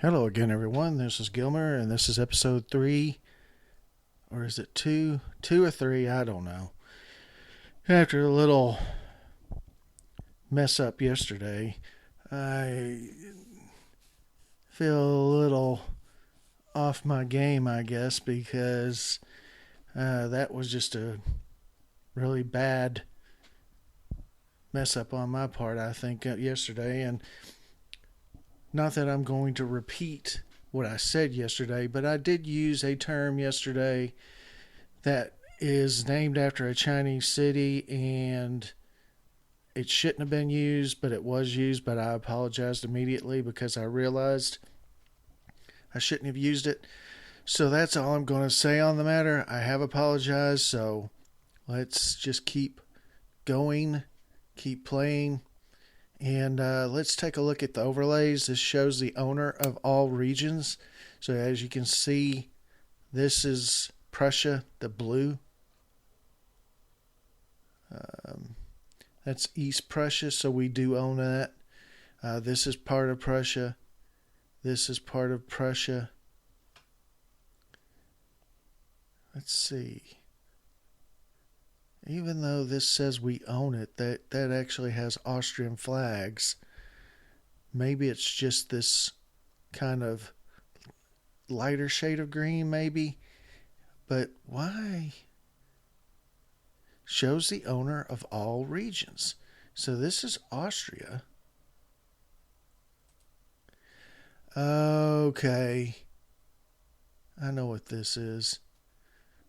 Hello again, everyone. This is Gilmer, and this is episode 3, or is it 2? 2 or 3? I don't know. After a little mess up yesterday, I feel a little off my game, I guess, because that was just a really bad mess up on my part, I think, yesterday. And not that I'm going to repeat what I said yesterday, but I did use a term yesterday that is named after a Chinese city, and it shouldn't have been used, but it was used. But I apologized immediately because I realized I shouldn't have used it. So that's all I'm going to say on the matter. I have apologized, so let's just keep going, keep playing, and let's take a look at the overlays. This shows the owner of all regions. So as you can see, this is Prussia, the blue. That's East Prussia, so we do own that. This is part of Prussia. This is part of Prussia. Let's see. Even though this says we own it, that actually has Austrian flags. Maybe it's just this kind of lighter shade of green, maybe. But why? Shows the owner of all regions. So this is Austria. Okay. I know what this is.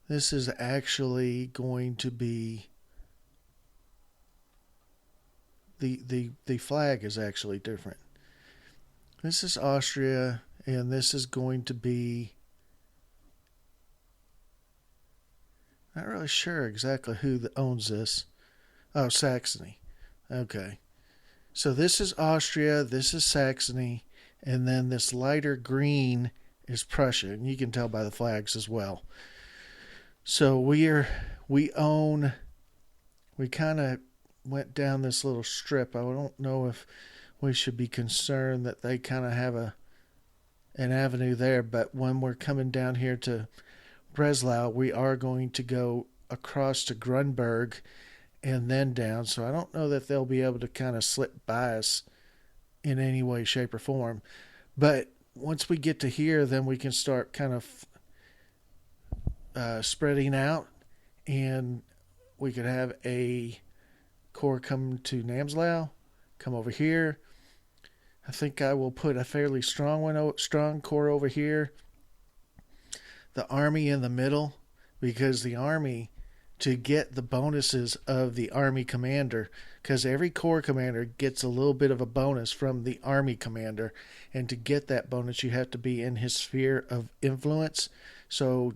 This is actually going to be the flag is actually different. This is Austria, and this is going to be, not really sure exactly who owns this. Oh, Saxony. Okay. So this is Austria, this is Saxony, and then this lighter green is Prussia, and you can tell by the flags as well. So we own, we kind of went down this little strip. I don't know if we should be concerned that they kind of have an avenue there, but when we're coming down here to Breslau, we are going to go across to Grunberg and then down. So I don't know that they'll be able to kind of slip by us in any way, shape, or form. But once we get to here, then we can start kind of spreading out, and we could have a core come to Namslau, come over here. I think I will put a fairly strong core over here. The army in the middle, because the army, to get the bonuses of the army commander, because every corps commander gets a little bit of a bonus from the army commander, and to get that bonus you have to be in his sphere of influence. So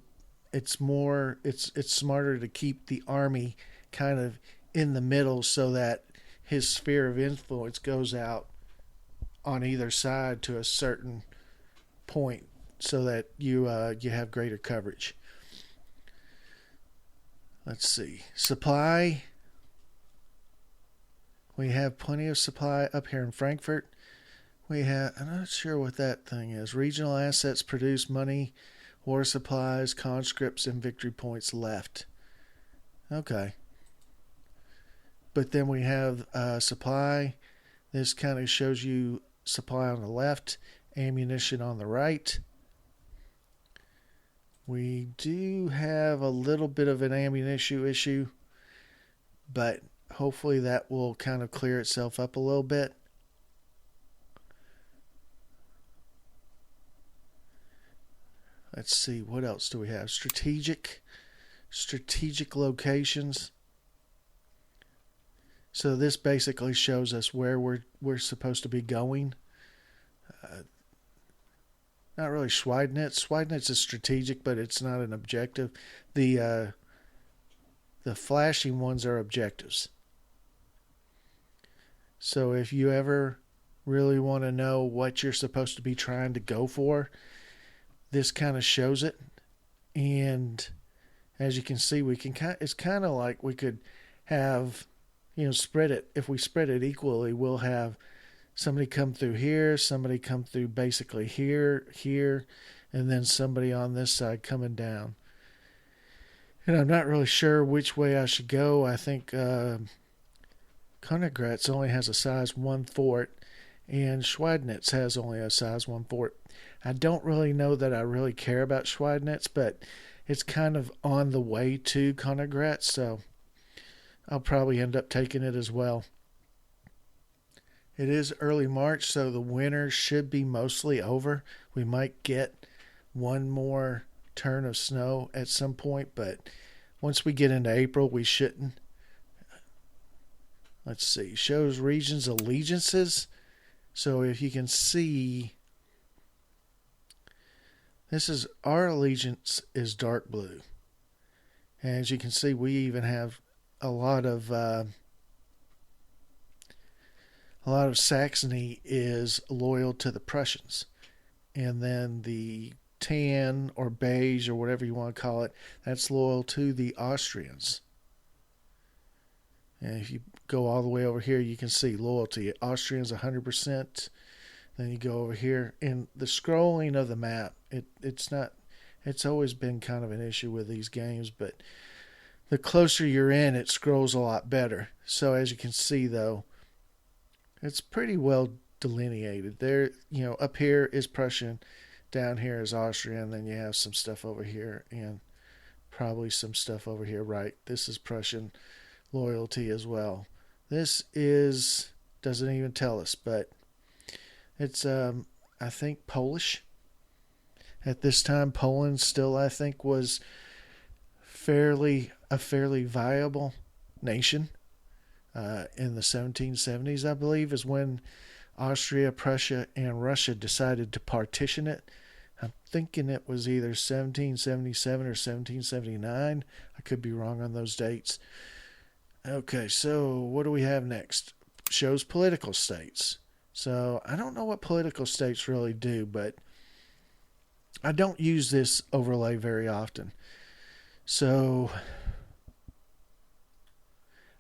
it's smarter to keep the army kind of in the middle so that his sphere of influence goes out on either side to a certain point so that you have greater coverage. Let's see. Supply. We have plenty of supply up here in Frankfurt. I'm not sure what that thing is. Regional assets produce money, war supplies, conscripts, and victory points left. Okay. But then we have supply. This kind of shows you supply on the left, ammunition on the right. We do have a little bit of an ammunition issue, but hopefully that will kind of clear itself up a little bit. Let's see, what else do we have? Strategic locations. So this basically shows us where we're supposed to be going. Not really Schweidnitz. Schweidnitz is strategic, but it's not an objective. The flashing ones are objectives. So if you ever really want to know what you're supposed to be trying to go for, this kind of shows it. And as you can see, it's kind of like we could have, spread it. If we spread it equally, we'll have somebody come through here, somebody come through basically here, and then somebody on this side coming down. And I'm not really sure which way I should go. I think Königgrätz only has a size 1 fort, and Schweidnitz has only a size 1 fort. I don't really know that I really care about Schweidnitz, but it's kind of on the way to Königgrätz, so I'll probably end up taking it as well. It is early March, so the winter should be mostly over. We might get one more turn of snow at some point, but once we get into April, we shouldn't. Let's see. Shows regions allegiances. So if you can see, this is our allegiance is dark blue. And as you can see, we even have a lot of Saxony is loyal to the Prussians. And then the tan or beige or whatever you want to call it, that's loyal to the Austrians. And if you go all the way over here, you can see loyalty. Austrians 100%. Then you go over here, and the scrolling of the map, it's always been kind of an issue with these games, but the closer you're in, it scrolls a lot better. So as you can see, though, it's pretty well delineated. There, up here is Prussian, down here is Austrian, then you have some stuff over here, and probably some stuff over here, right? This is Prussian loyalty as well. This doesn't even tell us, but it's I think Polish. At this time, Poland still, I think, was a fairly viable nation. In the 1770s, I believe, is when Austria, Prussia, and Russia decided to partition it. I'm thinking it was either 1777 or 1779. I could be wrong on those dates. Okay, so what do we have next? Shows political states. So I don't know what political states really do, but I don't use this overlay very often. So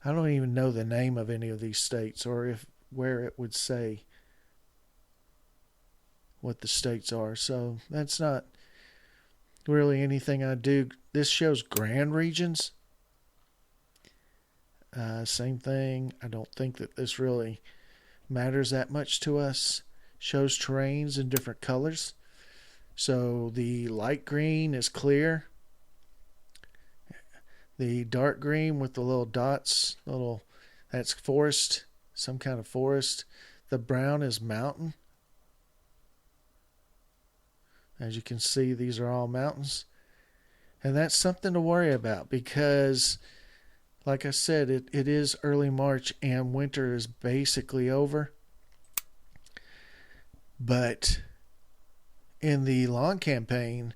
I don't even know the name of any of these states or where it would say what the states are. So that's not really anything I do. This shows grand regions. Same thing. I don't think that this really matters that much to us. Shows terrains in different colors. So the light green is clear. The dark green with the little dots, that's forest, some kind of forest. The brown is mountain. As you can see, these are all mountains. And that's something to worry about because, like I said, it is early March and winter is basically over. But in the long campaign,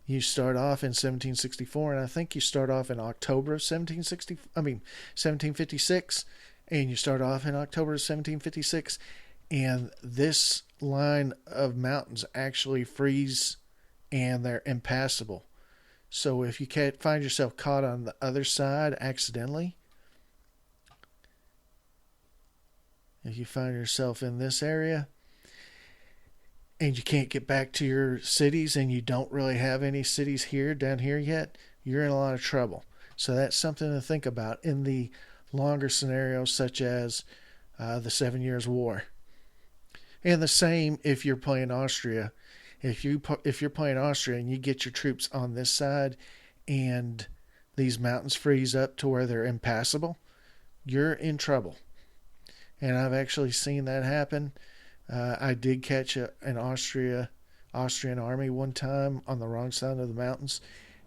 you start off in 1764, and I think you start off in October of 1756, and you start off in October of 1756, and this line of mountains actually freeze, and they're impassable. So if you can't find yourself caught on the other side accidentally, if you find yourself in this area, and you can't get back to your cities and you don't really have any cities down here yet, you're in a lot of trouble. So that's something to think about in the longer scenarios such as the 7 Years' War. And the same if you're playing Austria. If you're playing Austria and you get your troops on this side and these mountains freeze up to where they're impassable, you're in trouble. And I've actually seen that happen. I did catch an Austrian army one time on the wrong side of the mountains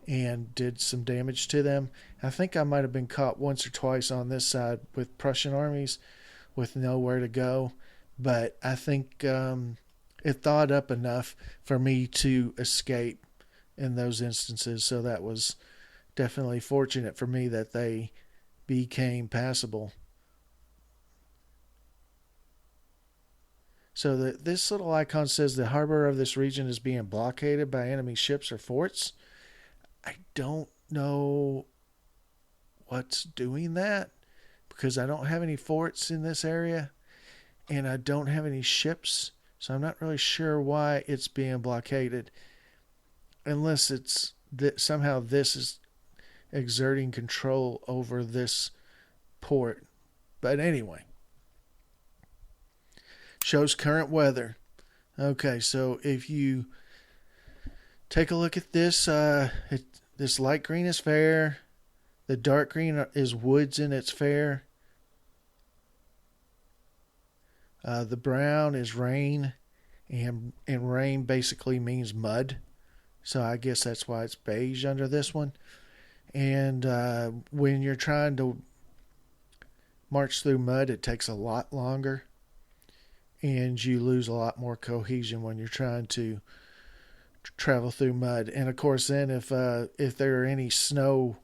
and did some damage to them. I think I might have been caught once or twice on this side with Prussian armies with nowhere to go. But I think it thawed up enough for me to escape in those instances. So that was definitely fortunate for me that they became passable. So this little icon says the harbor of this region is being blockaded by enemy ships or forts. I don't know what's doing that because I don't have any forts in this area. and I don't have any ships, so I'm not really sure why it's being blockaded, unless it's that somehow this is exerting control over this port. But anyway, shows current weather. Okay, so if you take a look at this, this light green is fair. The dark green is woods and it's fair. The brown is rain, and rain basically means mud. So I guess that's why it's beige under this one. And when you're trying to march through mud, it takes a lot longer, and you lose a lot more cohesion when you're trying to travel through mud. And of course, then if there are any snow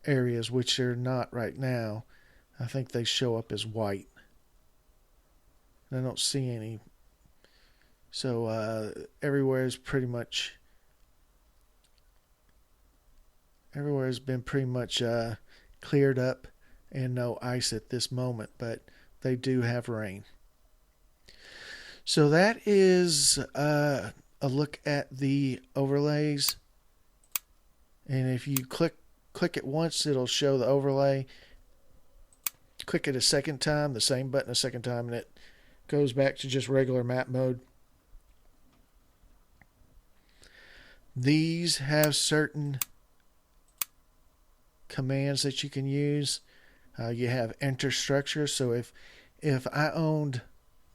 areas, which they're not right now, I think they show up as white. I don't see any. So everywhere has been pretty much cleared up and no ice at this moment, but they do have rain. So that is a look at the overlays. And if you click it once, it'll show the overlay. Click it a second time, the same button a second time, and it goes back to just regular map mode. These have certain commands that you can use. You have enter structure. So if I owned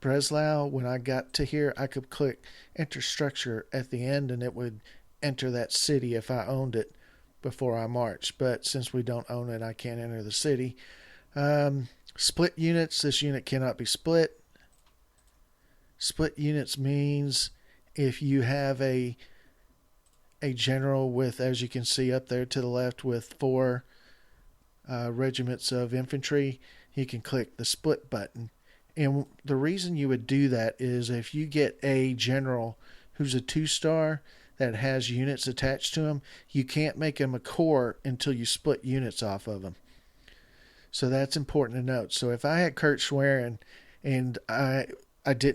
Breslau, when I got to here, I could click enter structure at the end, and it would enter that city if I owned it before I marched. But since we don't own it, I can't enter the city. Split units. This unit cannot be split. Split units means if you have a general with, as you can see up there to the left, with 4 regiments of infantry, you can click the split button. And the reason you would do that is if you get a general who's a 2-star that has units attached to him, you can't make him a corps until you split units off of him. So that's important to note. So if I had Kurt Schwerin and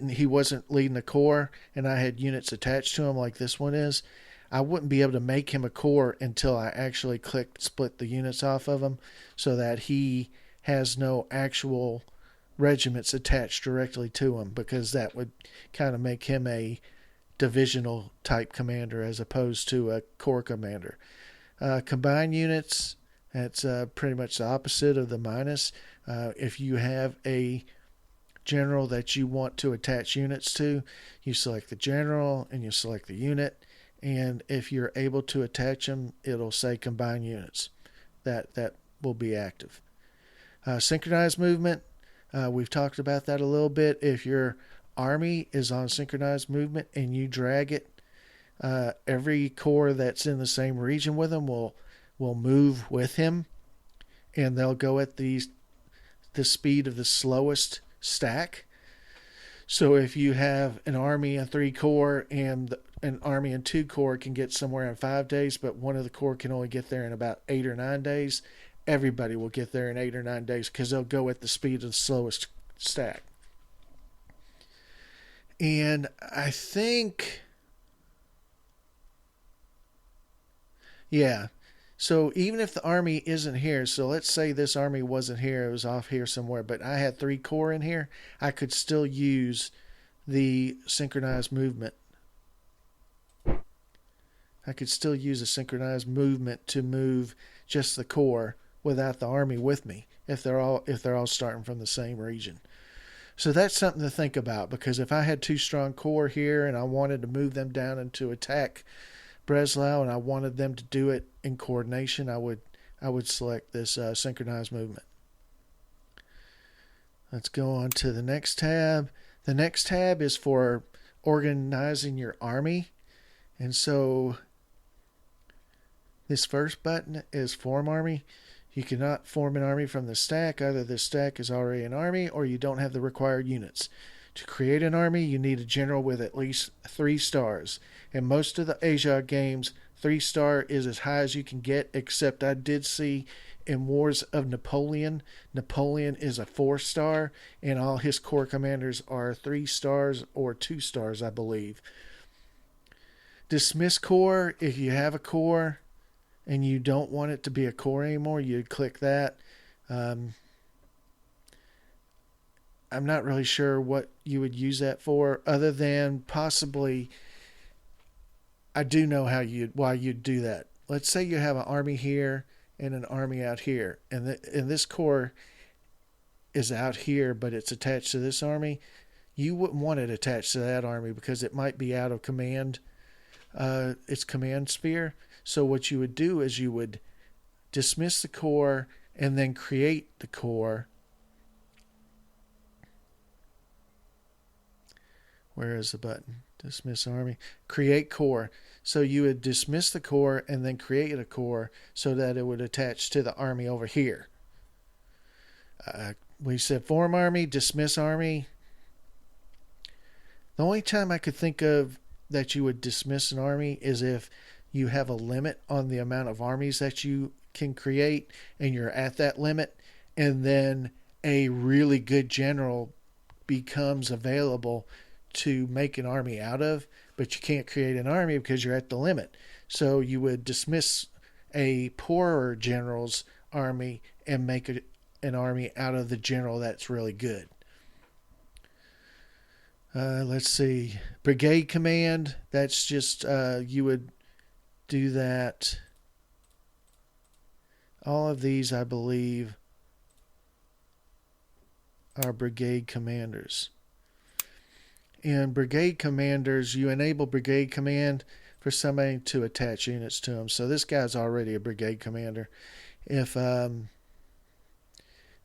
he wasn't leading a corps, and I had units attached to him like this one is, I wouldn't be able to make him a corps until I actually clicked split the units off of him, so that he has no actual regiments attached directly to him, because that would kind of make him a divisional type commander as opposed to a corps commander. Combined units, that's pretty much the opposite of the minus. If you have a general that you want to attach units to, you select the general and you select the unit, and if you're able to attach them, it'll say combine units. That will be active. Synchronized movement, we've talked about that a little bit. If your army is on synchronized movement and you drag it, every corps that's in the same region with him will move with him, and they'll go at the speed of the slowest stack. So if you have an army and 3 corps, and an army and 2 corps can get somewhere in 5 days, but one of the corps can only get there in about 8 or 9 days, everybody will get there in 8 or 9 days because they'll go at the speed of the slowest stack. And I think, yeah, so even if the army isn't here, so let's say this army wasn't here, it was off here somewhere, but I had 3 corps in here, I could still use the synchronized movement. I could still use a synchronized movement to move just the corps without the army with me if they're all starting from the same region. So that's something to think about, because if I had 2 strong corps here and I wanted to move them down and to attack Breslau, and I wanted them to do it in coordination, I would select this synchronized movement. Let's go on to the next tab. The next tab is for organizing your army. And so this first button is form army. You cannot form an army from the stack. Either the stack is already an army or you don't have the required units. To create an army, you need a general with at least 3 stars. In most of the Asia games, 3-star is as high as you can get, except I did see in Wars of Napoleon. Napoleon is a 4-star, and all his corps commanders are 3 stars or 2 stars, I believe. Dismiss corps, if you have a corps and you don't want it to be a corps anymore, you'd click that. I'm not really sure what you would use that for, other than possibly, I do know why you'd do that. Let's say you have an army here and an army out here, and this corps is out here, but it's attached to this army. You wouldn't want it attached to that army because it might be out of command, its command sphere. So what you would do is you would dismiss the corps and then create the corps. Where is the button? Dismiss army. Create corps. So you would dismiss the corps and then create a corps so that it would attach to the army over here. We said form army, dismiss army. The only time I could think of that you would dismiss an army is if you have a limit on the amount of armies that you can create and you're at that limit, and then a really good general becomes available to make an army out of, but you can't create an army because you're at the limit. So you would dismiss a poorer general's army and make an army out of the general that's really good. Let's see. Brigade command, that's just, you would do that. All of these, I believe, are brigade commanders. In brigade commanders, you enable brigade command for somebody to attach units to them. So this guy's already a brigade commander. If I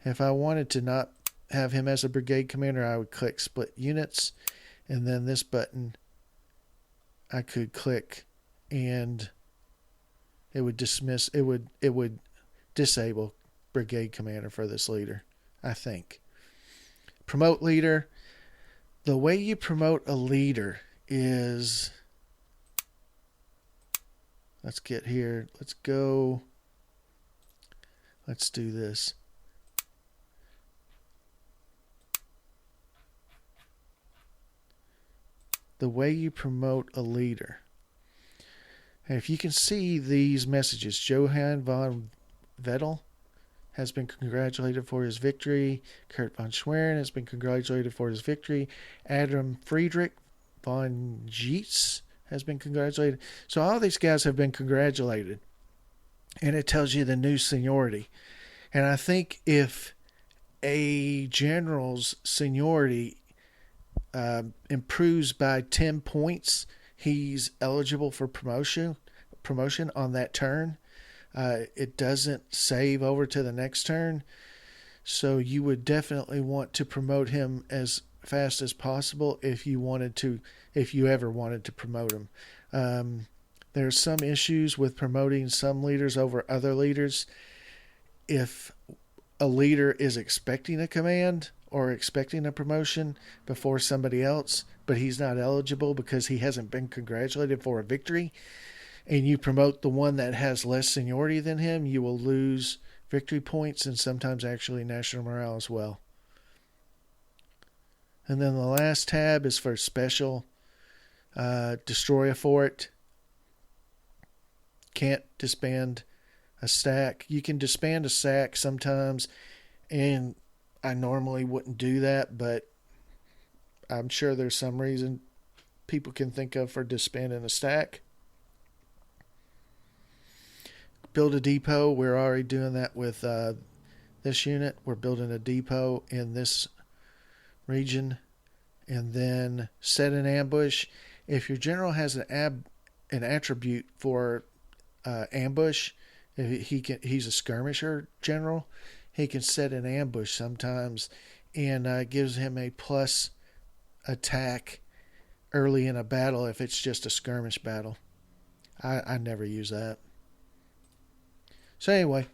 wanted to not have him as a brigade commander, I would click split units, and then this button I could click and it would disable brigade commander for this leader, I think. Promote leader. The way you promote a leader is, let's get here. Let's go. Let's do this. The way you promote a leader. And if you can see these messages, Johann von Vettel has been congratulated for his victory. Kurt von Schwerin has been congratulated for his victory. Adam Friedrich von Gietz has been congratulated. So all these guys have been congratulated. And it tells you the new seniority. And I think if a general's seniority improves by 10 points, he's eligible for promotion on that turn. It doesn't save over to the next turn, so you would definitely want to promote him as fast as possible if you ever wanted to promote him. There's some issues with promoting some leaders over other leaders. If a leader is expecting a command or expecting a promotion before somebody else, but he's not eligible because he hasn't been congratulated for a victory, and you promote the one that has less seniority than him, you will lose victory points and sometimes actually national morale as well. And then the last tab is for special. Destroy a fort. Can't disband a stack. You can disband a stack sometimes, and I normally wouldn't do that, but I'm sure there's some reason people can think of for disbanding a stack. Build a depot. We're already doing that with this unit. We're building a depot in this region. And then set an ambush. If your general has an attribute for ambush, he's a skirmisher general, he can set an ambush sometimes, and gives him a plus attack early in a battle if it's just a skirmish battle. I never use that. So anyway,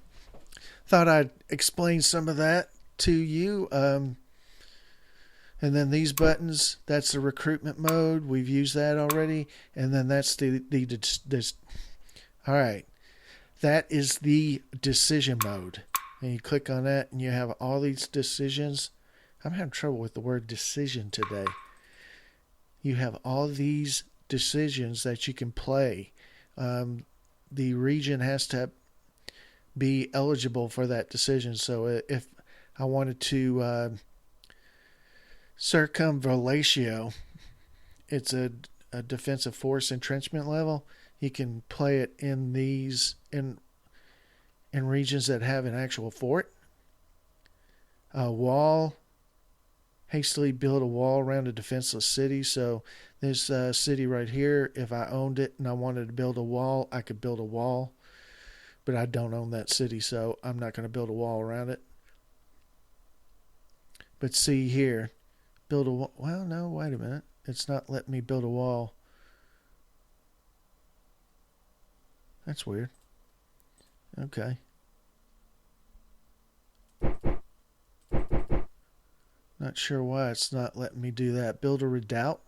thought I'd explain some of that to you. And then these buttons, that's the recruitment mode. We've used that already. And then that's the all right. that is the decision mode. And you click on that and you have all these decisions. I'm having trouble with the word decision today. You have all these decisions that you can play. The region has to be eligible for that decision. So if I wanted to circumvallatio, it's a defensive force entrenchment level. You can play it in these in regions that have an actual fort. A wall, hastily build a wall around a defenseless city. So this city right here, if I owned it and I wanted to build a wall, I could build a wall. But I don't own that city, so I'm not going to build a wall around it. But see here, build a wall. Well, no, wait a minute. It's not letting me build a wall. That's weird. Okay. Not sure why it's not letting me do that. Build a redoubt.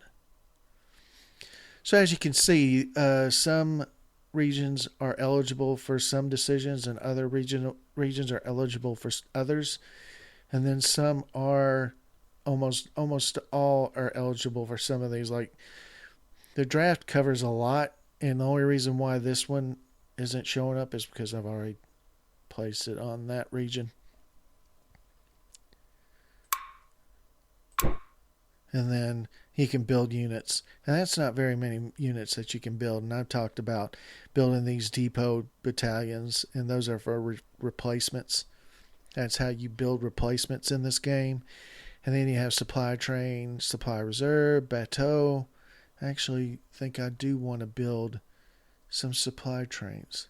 So as you can see, some regions are eligible for some decisions and other regions are eligible for others. And then some are almost all are eligible for some of these. Like the draft covers a lot, and the only reason why this one isn't showing up is because I've already placed it on that region. And then he can build units. And that's not very many units that you can build. And I've talked about building these depot battalions, and those are for replacements. That's how you build replacements in this game. And then you have supply train, supply reserve, bateau. I actually think I do want to build some supply trains.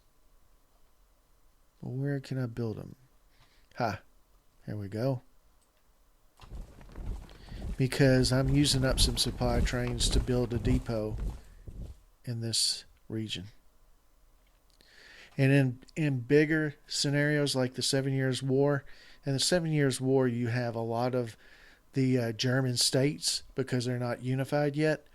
Well, where can I build them? Here we go. Because I'm using up some supply trains to build a depot in this region. And in bigger scenarios like the 7 Years' War, in the 7 Years' War you have a lot of the German states, because they're not unified yet,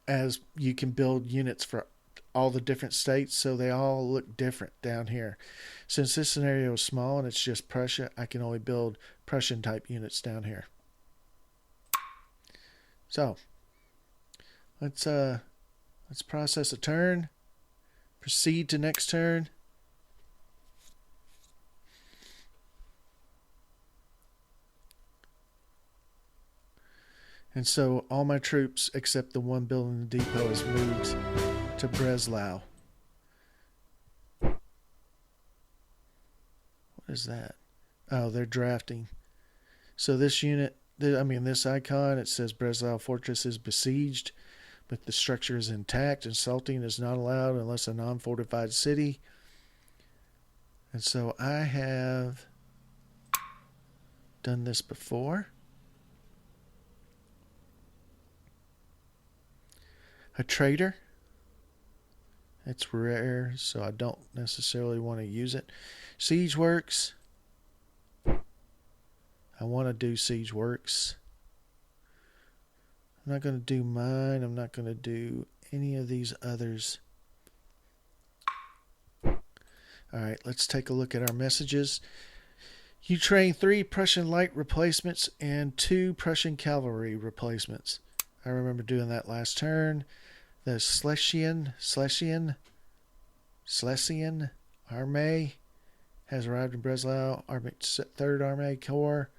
as you can build units for all the different states, so they all look different down here. Since this scenario is small and it's just Prussia, I can only build Prussian type units down here. So let's process a turn. Proceed to next turn. And so all my troops except the one building the depot has moved to Breslau. What is that? Oh, they're drafting. So this unit, this icon, it says Breslau Fortress is besieged, but the structure is intact. Assaulting is not allowed unless a non-fortified city. And so I have done this before. A trader. It's rare, so I don't necessarily want to use it. Siege works. I want to do siege works. I'm not going to do mine. I'm not going to do any of these others. Alright, let's take a look at our messages. You train 3 Prussian light replacements and 2 Prussian cavalry replacements. I remember doing that last turn. The Silesian Army has arrived in Breslau. 3rd Army Corps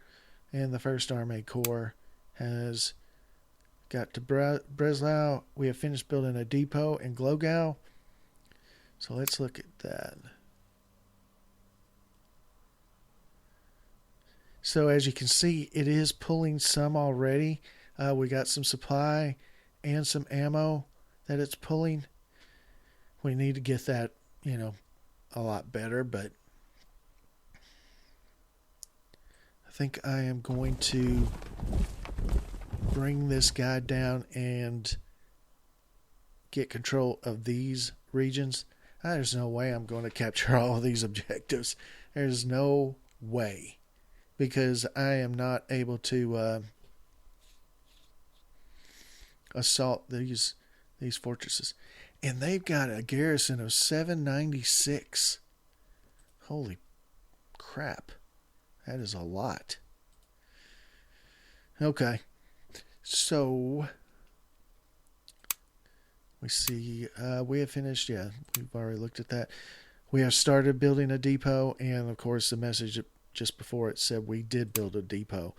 and the 1st Army Corps has got to Breslau. We have finished building a depot in Glogau. So let's look at that. So as you can see, it is pulling some already. We got some supply and some ammo that it's pulling. We need to get that, a lot better, but I think I am going to bring this guy down and get control of these regions. There's no way I'm going to capture all of these objectives. There's no way, because I am not able to assault these these fortresses. And they've got a garrison of 796. Holy crap. That is a lot. Okay. So, we see, we have finished. Yeah, we've already looked at that. We have started building a depot. And, of course, the message just before it said we did build a depot.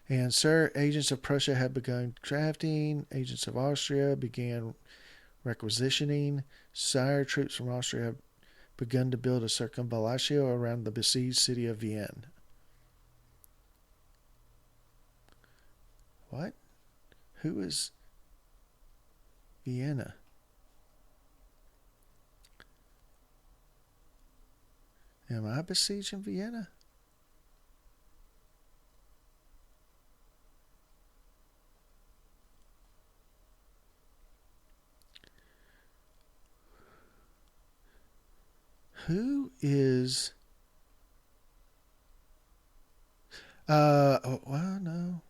And, sir, agents of Prussia have begun drafting. Agents of Austria began requisitioning. Sire, troops from Austria have begun to build a circumvallatio around the besieged city of Vienna. What? Who is Vienna? Am I besieging Vienna? Who is... well, no.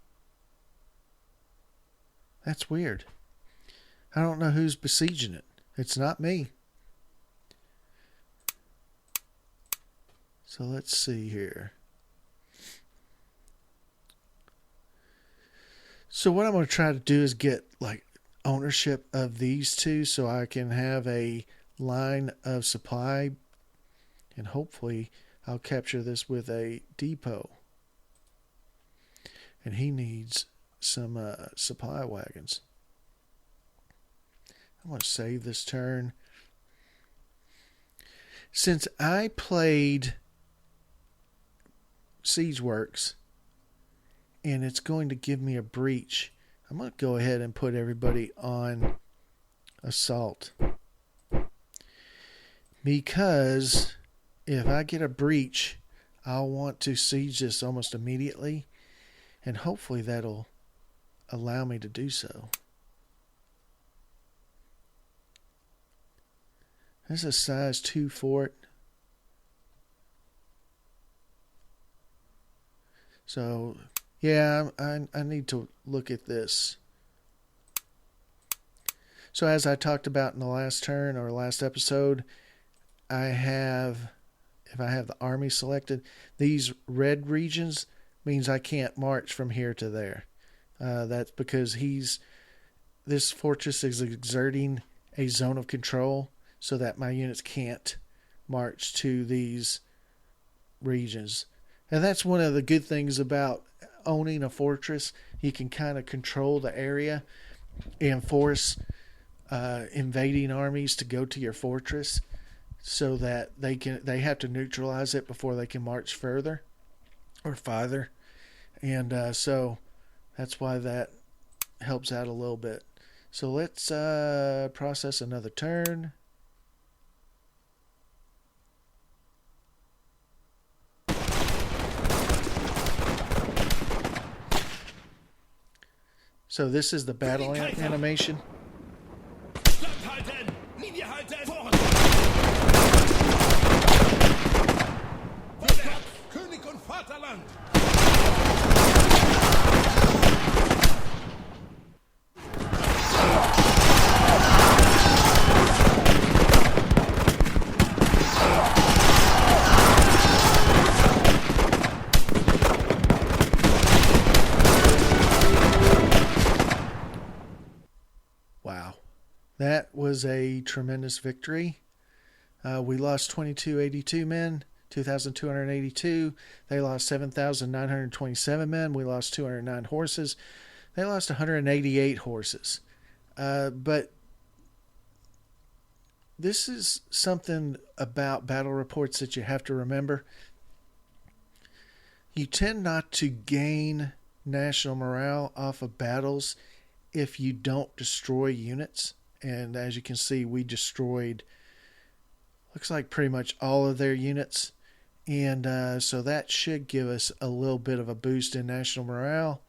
That's weird. I don't know who's besieging it. It's not me. So let's see here. So what I'm going to try to do is get like ownership of these two so I can have a line of supply, and hopefully I'll capture this with a depot. And he needs some supply wagons. I'm going to save this turn. Since I played Siegeworks and it's going to give me a breach, I'm going to go ahead and put everybody on assault. Because if I get a breach, I'll want to siege this almost immediately. And hopefully that'll allow me to do so. This is a size 2 fort. So, yeah, I need to look at this. So as I talked about in the last turn or last episode, if I have the army selected, these red regions means I can't march from here to there. That's because this fortress is exerting a zone of control so that my units can't march to these regions. And that's one of the good things about owning a fortress. You can kind of control the area and force invading armies to go to your fortress so that they have to neutralize it before they can march further or farther. And so that's why that helps out a little bit. So let's process another turn. So this is the battle animation. Wow, that was a tremendous victory. We lost 2282 men, 2,282. They lost 7,927 men. We lost 209 horses. They lost 188 horses. But this is something about battle reports that you have to remember. You tend not to gain national morale off of battles if you don't destroy units. And as you can see, we destroyed, looks like pretty much all of their units. And so that should give us a little bit of a boost in national morale.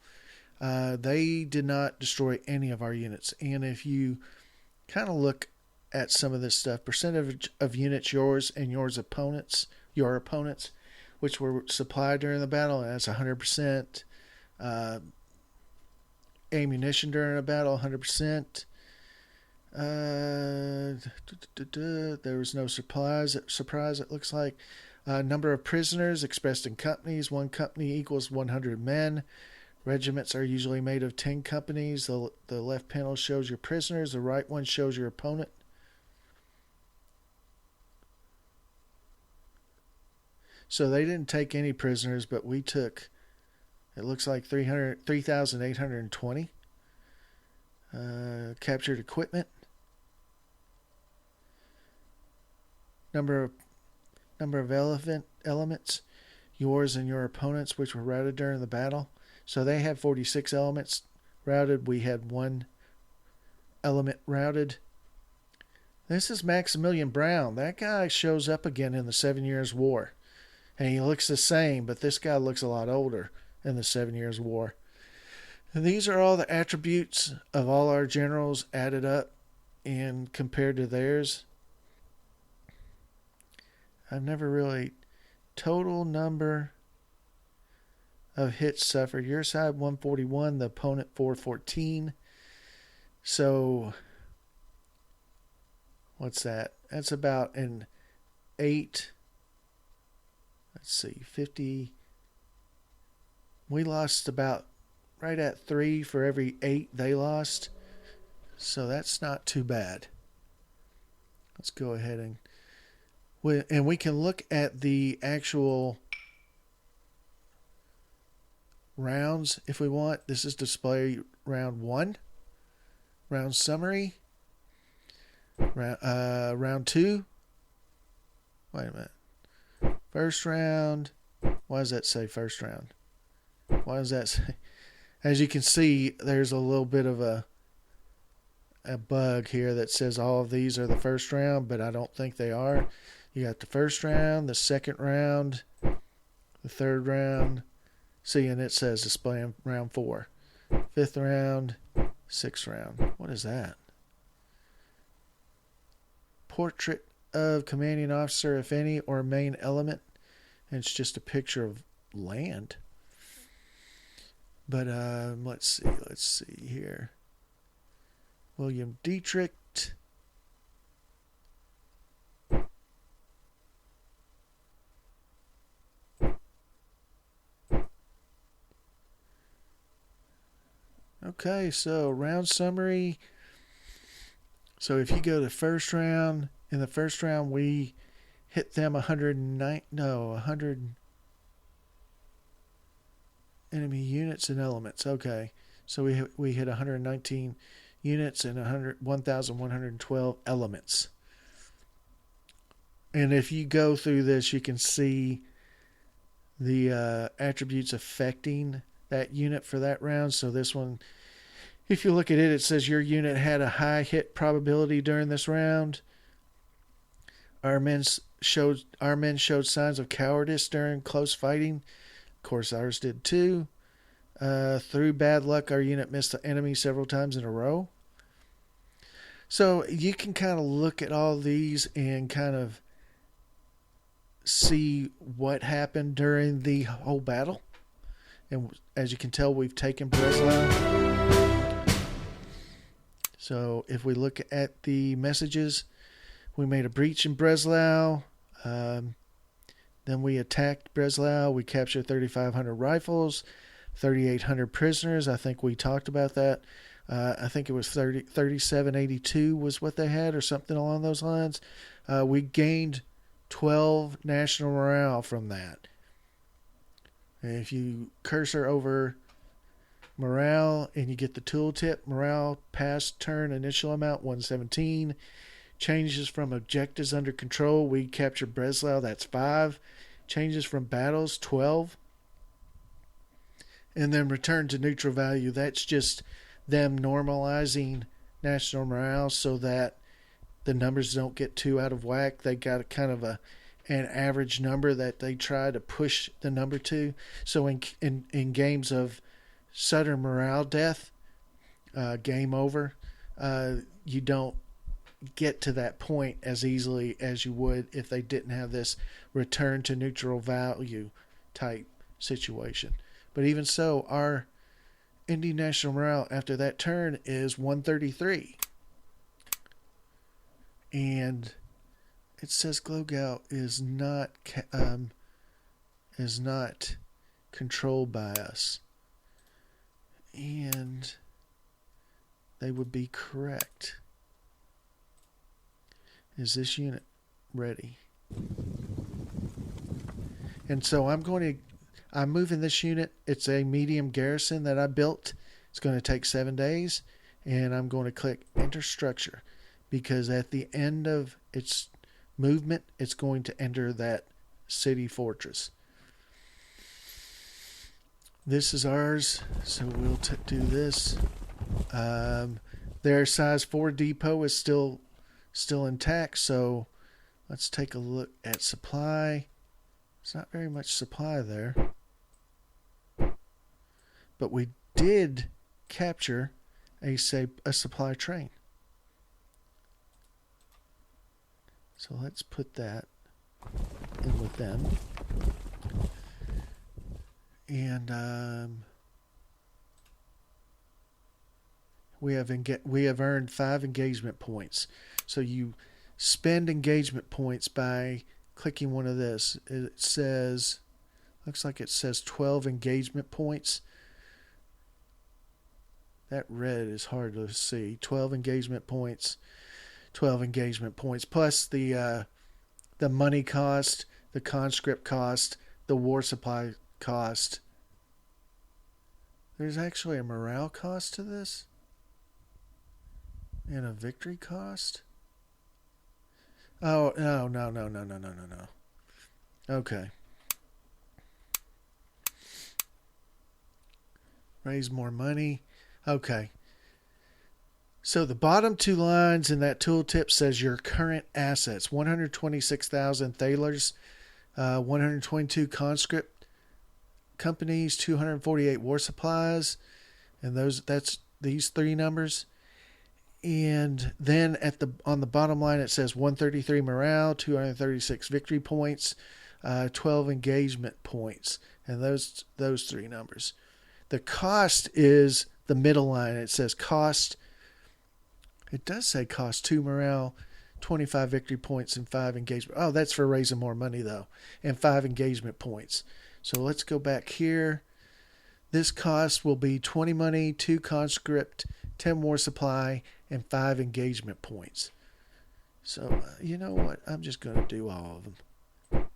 They did not destroy any of our units. And if you kind of look at some of this stuff, percentage of units yours and your opponents, which were supplied during the battle, that's 100%. Ammunition during a battle, 100%. There was no surprise. It looks like. Number of prisoners expressed in companies. One company equals 100 men. Regiments are usually made of 10 companies. The left panel shows your prisoners. The right one shows your opponent. So they didn't take any prisoners, but we took, it looks like 3,820. Captured equipment. Number of elements, yours and your opponents, which were routed during the battle. So they had 46 elements routed. We had one element routed. This is Maximilian Brown. That guy shows up again in the 7 Years' War. And he looks the same, but this guy looks a lot older in the 7 Years' War. And these are all the attributes of all our generals added up and compared to theirs. I've never really... Total number of hits suffered. Your side 141, the opponent 414. So, what's that? That's about an 8... Let's see, 50. We lost about right at 3 for every 8 they lost. So that's not too bad. Let's go ahead and we can look at the actual rounds if we want. This is display round 1. Round summary. Round 2. Wait a minute. First round. Why does that say first round? Why does that say? As you can see, there's a little bit of a bug here that says all of these are the first round, but I don't think they are. You got the first round, the second round, the third round. See, and it says display round 4. 5th round, 6th round. What is that? Portrait of commanding officer, if any, or main element. And it's just a picture of land. But let's see here. William Dietrich. Okay, so round summary. So if you go to first round, in the first round we hit them 100 enemy units and elements. Okay, so we hit 119 units and 1,112 elements. And if you go through this, you can see the attributes affecting that unit for that round. So this one, if you look at it, it says your unit had a high hit probability during this round. Our men showed signs of cowardice during close fighting. Of course, ours did too. Through bad luck, our unit missed the enemy several times in a row. So you can kind of look at all these and kind of see what happened during the whole battle. And as you can tell, we've taken Breslau. So if we look at the messages, we made a breach in Breslau. Then we attacked Breslau. We captured 3,500 rifles, 3,800 prisoners. I think we talked about that. I think it was 3782 was what they had, or something along those lines. We gained 12 national morale from that. And if you cursor over morale and you get the tooltip, morale past turn initial amount 117. Changes from objectives under control, we captured Breslau, that's 5. Changes from battles, 12. And then return to neutral value, that's just them normalizing national morale so that the numbers don't get too out of whack. They got a kind of an average number that they try to push the number to. So in games of sudden morale death, game over, you don't get to that point as easily as you would if they didn't have this return to neutral value type situation. But even so, our ending national morale after that turn is 133. And it says Glogau is not controlled by us. And they would be correct. Is this unit ready? And so I'm moving this unit. It's a medium garrison that I built. It's going to take 7 days. And I'm going to click enter structure, because at the end of its movement, it's going to enter that city fortress. This is ours, so we'll do this. Their size 4 depot is still intact, so let's take a look at supply. There's not very much supply there, but we did capture a supply train. So let's put that in with them. And we have earned 5 engagement points. So you spend engagement points by clicking one of this. It says, looks like it says 12 engagement points. That red is hard to see. 12 engagement points. 12 engagement points plus the money cost, the conscript cost, the war supply cost. There's actually a morale cost to this, and a victory cost. Oh, no. Okay. Raise more money. Okay. So the bottom 2 lines in that tooltip says your current assets: 126,000 thalers, 122 conscript companies, 248 war supplies, and that's these 3 numbers. And then on the bottom line it says 133 morale, 236 victory points, 12 engagement points, and those 3 numbers. The cost is the middle line. It says cost. It does say cost 2 morale, 25 victory points, and 5 engagement. Oh, that's for raising more money, though, and 5 engagement points. So let's go back here. This cost will be 20 money, 2 conscript, 10 war supply, and 5 engagement points. So, you know what? I'm just going to do all of them,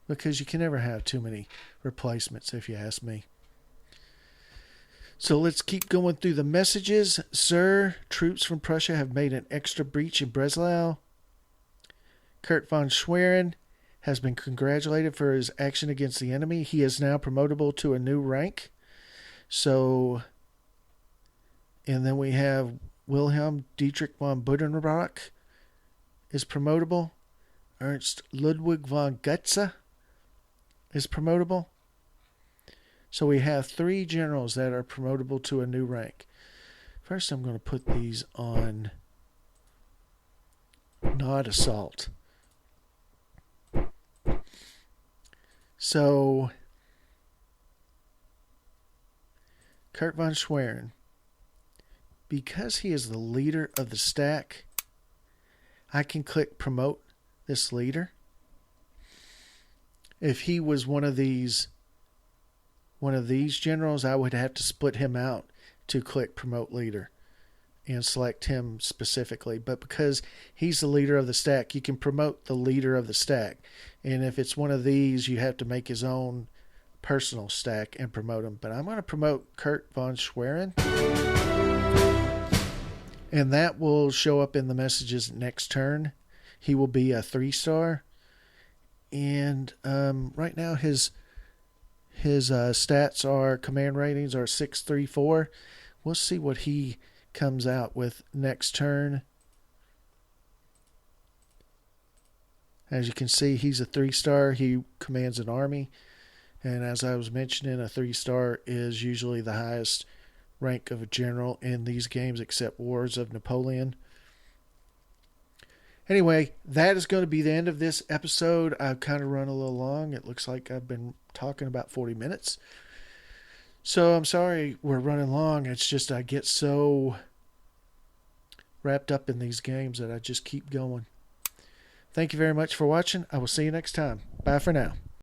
because you can never have too many replacements, if you ask me. So let's keep going through the messages. Sir, troops from Prussia have made an extra breach in Breslau. Kurt von Schwerin has been congratulated for his action against the enemy. He is now promotable to a new rank. So, and then we have Wilhelm Dietrich von Buddenbrock is promotable. Ernst Ludwig von Goetze is promotable. So we have 3 generals that are promotable to a new rank. First, I'm going to put these on not assault. So, Kurt von Schwerin, because he is the leader of the stack, I can click promote this leader. If he was one of these generals, I would have to split him out to click promote leader and select him specifically. But because he's the leader of the stack, you can promote the leader of the stack. And if it's one of these, you have to make his own personal stack and promote him. But I'm going to promote Kurt von Schwerin. And that will show up in the messages next turn. He will be a 3-star. And right now his stats are, command ratings are 634. We'll see what he comes out with next turn. As you can see, he's a 3-star. He commands an army. And as I was mentioning, a 3-star is usually the highest rank of a general in these games, except Wars of Napoleon. Anyway, that is going to be the end of this episode. I've kind of run a little long. It looks like I've been talking about 40 minutes. So I'm sorry we're running long. It's just I get so wrapped up in these games that I just keep going. Thank you very much for watching. I will see you next time. Bye for now.